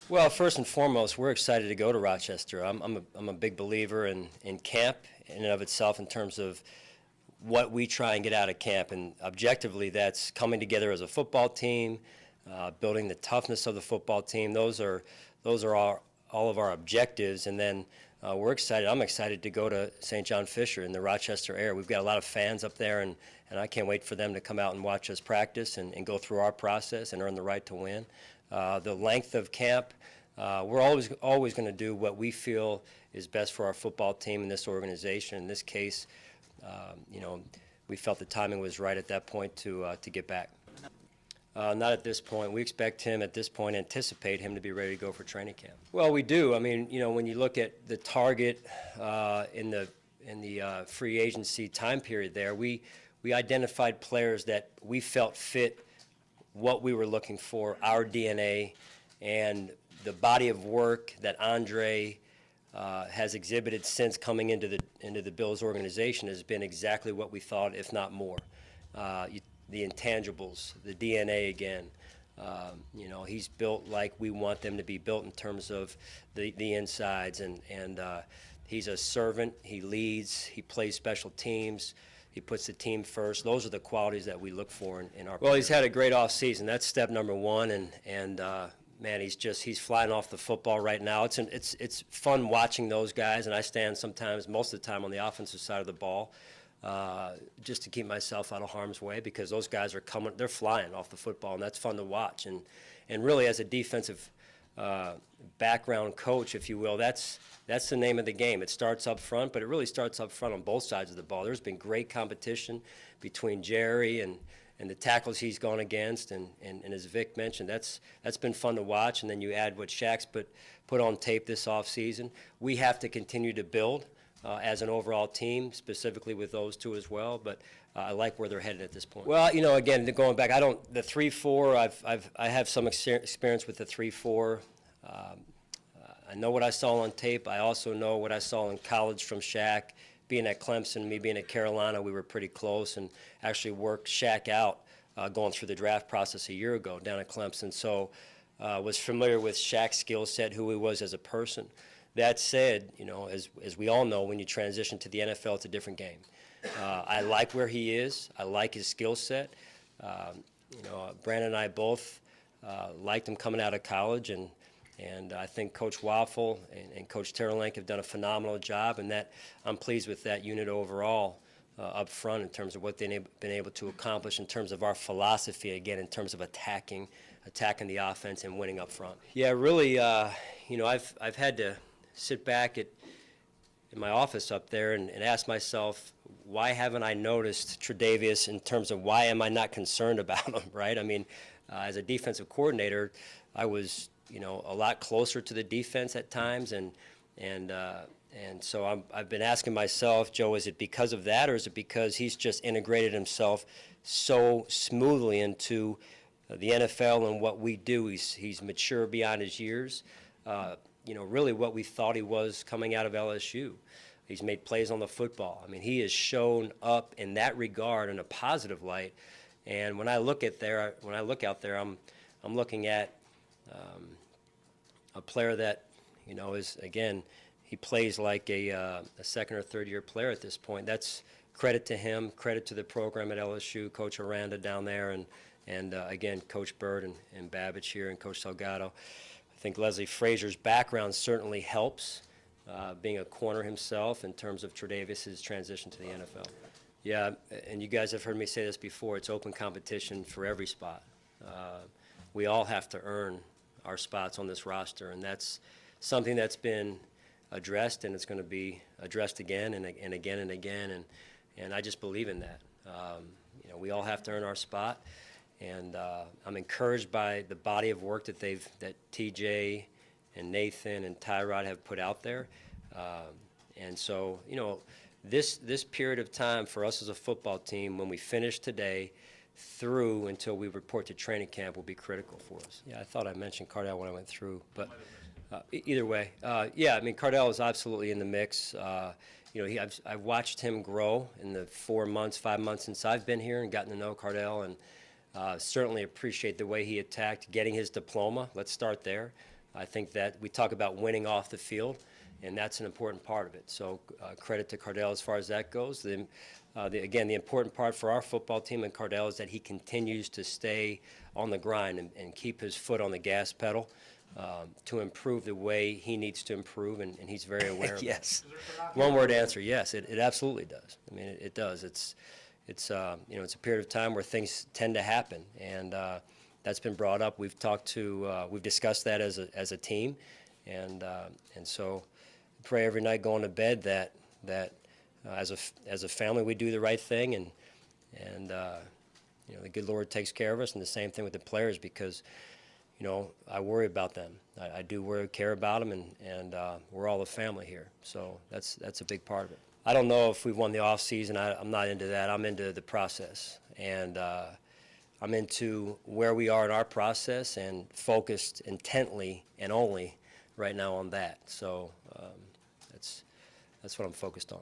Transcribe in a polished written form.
Well, first and foremost, we're excited to go to Rochester. I'm a big believer in camp in and of itself in terms of what we try and get out of camp. And objectively, that's coming together as a football team, building the toughness of the football team. Those are all of our objectives. And then we're excited. I'm excited to go to St. John Fisher in the Rochester area. We've got a lot of fans up there, and I can't wait for them to come out and watch us practice and go through our process and earn the right to win. The length of camp, we're always going to do what we feel is best for our football team and this organization. In this case, we felt the timing was right at that point to get back. Not at this point. We expect him at this point, anticipate him to be ready to go for training camp. Well, we do. I mean, when you look at the target in the free agency time period there, we identified players that we felt fit what we were looking for, our DNA, and the body of work that Andre has exhibited since coming into the Bills organization has been exactly what we thought, if not more. The intangibles, the DNA again. He's built like we want them to be built in terms of the insides, and he's a servant. He leads. He plays special teams. He puts the team first. Those are the qualities that we look for in our. Well, he's had a great offseason. That's step number one, and man, he's flying off the football right now. It's fun watching those guys, and I stand sometimes, most of the time, on the offensive side of the ball, just to keep myself out of harm's way, because those guys they're flying off the football, and that's fun to watch. And really, as a defensive background coach, if you will, that's the name of the game. It starts up front, but it really starts up front on both sides of the ball. There's been great competition between Jerry and the tackles he's gone against, and as Vic mentioned, that's been fun to watch. And then you add what Shaq's put on tape this offseason. We have to continue to build as an overall team, specifically with those two as well. But I like where they're headed at this point. Well, again, going back, the 3-4. I have some experience with the 3-4. I know what I saw on tape. I also know what I saw in college from Shaq. Being at Clemson, me being at Carolina, we were pretty close and actually worked Shaq out going through the draft process a year ago down at Clemson. So was familiar with Shaq's skill set, who he was as a person. That said, as we all know, when you transition to the NFL, it's a different game. I like where he is. I like his skill set. Brandon and I both liked him coming out of college, and I think Coach Waffle and Coach Terrelink have done a phenomenal job, and that I'm pleased with that unit overall up front in terms of what they've been able to accomplish in terms of our philosophy, again, in terms of attacking the offense and winning up front. Yeah, really, I've had to sit back in my office up there and ask myself, why haven't I noticed Tre'Davious in terms of why am I not concerned about him, right? I mean, as a defensive coordinator, I was a lot closer to the defense at times, and so I've been asking myself, Joe, is it because of that, or is it because he's just integrated himself so smoothly into the NFL and what we do? He's mature beyond his years. Really what we thought he was coming out of LSU. He's made plays on the football. I mean, he has shown up in that regard in a positive light. And when I look out there, I'm looking at a player that, is, again, he plays like a second or third year player at this point. That's credit to him, credit to the program at LSU, Coach Aranda down there, and again, Coach Bird and Babbage here and Coach Salgado. I think Leslie Frazier's background certainly helps, being a corner himself in terms of Tre'Davious' transition to the NFL. Yeah, and you guys have heard me say this before, it's open competition for every spot. We all have to earn our spots on this roster, and that's something that's been addressed, and it's going to be addressed again and again and again, and I just believe in that. We all have to earn our spot, and I'm encouraged by the body of work that TJ and Nathan and Tyrod have put out there, and so this period of time for us as a football team, when we finish today through until we report to training camp, will be critical for us. Yeah, I thought I mentioned Cardale when I went through, but either way, Cardale is absolutely in the mix. I've watched him grow in the 5 months since I've been here and gotten to know Cardale, and certainly appreciate the way he attacked getting his diploma. Let's start there. I think that we talk about winning off the field, and that's an important part of it. So credit to Cardale as far as that goes. Again, the important part for our football team and Cardale is that he continues to stay on the grind and keep his foot on the gas pedal to improve the way he needs to improve, and he's very aware of Yes. it. One-word answer, yes, it absolutely does. I mean, it does. It's it's a period of time where things tend to happen, and that's been brought up. We've discussed that as a team, and so pray every night going to bed that as a family we do the right thing, and the good Lord takes care of us, and the same thing with the players, because I worry about them. I do care about them, and we're all a family here, so that's a big part of it. I don't know if we've won the off season. I'm not into that. I'm into the process, and I'm into where we are in our process and focused intently and only right now on that. So that's what I'm focused on.